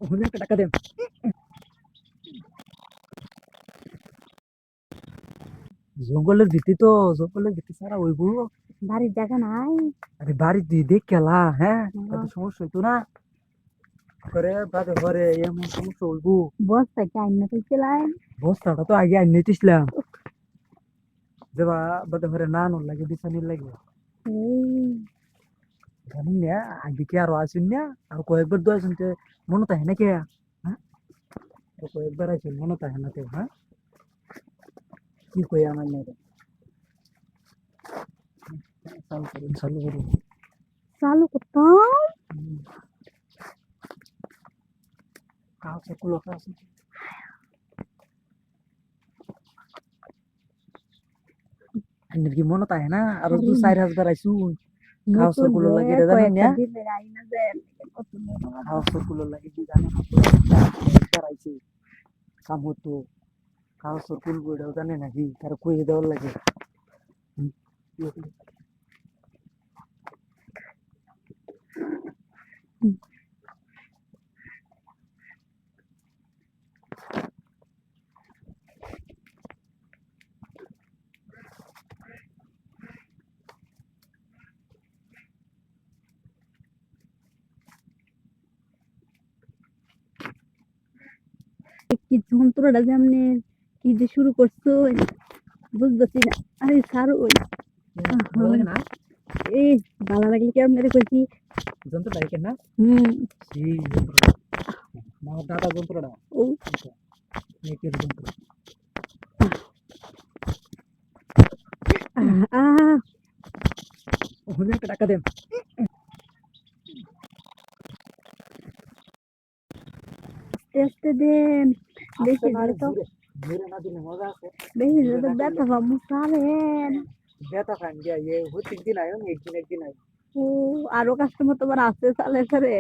ওখানে একটা টাকা দেন। জঙ্গলের ভিতরে সারা ওইব। বাড়ির জায়গা নাই। আরে বাড়ি তুই দেখ খেলা, হ্যাঁ হ্যাঁ। তাতে সমস্যা হইতো না করে বাদে ঘরে এমন সমস্যা হইব। বস্তা কি আইনা তুলছিলাম। বস্তাটা তো আগে আনিয়ে দিছিলাম, যেবা বাদে ঘরে না নর লাগে বিছানির লাগে জানি না। আগে কি আরো আসুন না, আর কয়েকবার তো আসুন মনে থাকে না কে, হ্যাঁ আর কয়েকবার আসুন মনে থাকে না কেউ, হ্যাঁ কি কই আমার না রে। চালু করুন। চালু করতাম। কাছে কুলো কাছে আন্নের কি মনে থাকে না, আরো দু চার হাজার আইসুন নতুন খাওয়ার গুলো রে লাগে রে জানেন কয়েকটা না। দিনের আইনা দেন কত মনে হয়। খাওয়ার গুলো লাগে কি জানেন আইছি কাম হতো খাওয়ার কুল বইটাও জানে নাকি তার কই দেওয়ার লাগে। কি যন্ত্রটা যেমনি কি যে শুরু করছো বুঝতেছি না। আরে সারু ওই ভালো লাগে না এই ভালো লাগলে কি আপনাদের কইছি। যন্ত্র লাগে না হুম সেই যন্ত্রটা আমার দাদা যন্ত্রটা ও মেয়েকের যন্ত্র। আহ ওখানে একটা টাকা দেন। আস্তে আস্তে দেন। বেশি না জোরে তো জুড়ে জুড়ে না দিলে মজা আছে। বেশি জোরে জুড়ে তো না দিলে ব্যথা পাবো সারেন। ব্যথা পান গিয়া ইয়ে হচ্ছে একদিন আয়ো একদিন আয়ো ও আরো কাস্টমার তোমার আছে চালে সারে।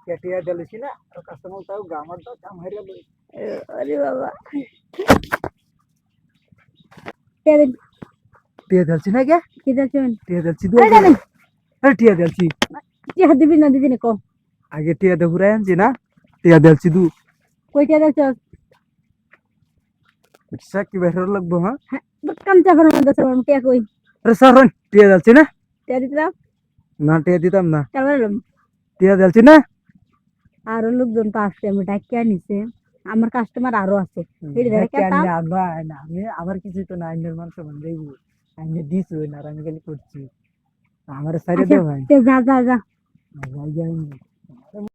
কেটিয়া দিলেছি না আর কাস্টমার তাও গামার দাও কাম হারিয়ে লই। আরে বাবা তেরে টিয়া দিলছি না কে কি যাচ্ছেন। টিয়া দিলছি আরে দুই দাঁড়ান আরে টিয়া দিলছি কি হাত দিবি না দিদি কো আগে টিয়া দে ঘুরাই আনছি না টিয়া দিলছি দু কইটা যাচ্ছ। বুঝছা কি বের লাগবো। হ্যাঁ হ্যাঁ কাম চাপের মধ্যে আছে কে কই আরে স্যার টিয়া দিলছি না তে দিলাম না টিয়া দিতাম না কারণ টিয়া দিলছি না। আরো লোকজন তো আসছে আমি ডাকিয়ে নিছে আমার কাস্টমার আরো আছে এই ধরে কেতাম। আমি আমার কিছু তো না আইনের মানুষ মানে দেখবো আইনে দিস হই না আর আমি খালি করছি আমার সাইডে আচ্ছা দেও ভাই তে যা যা যা যাই যাই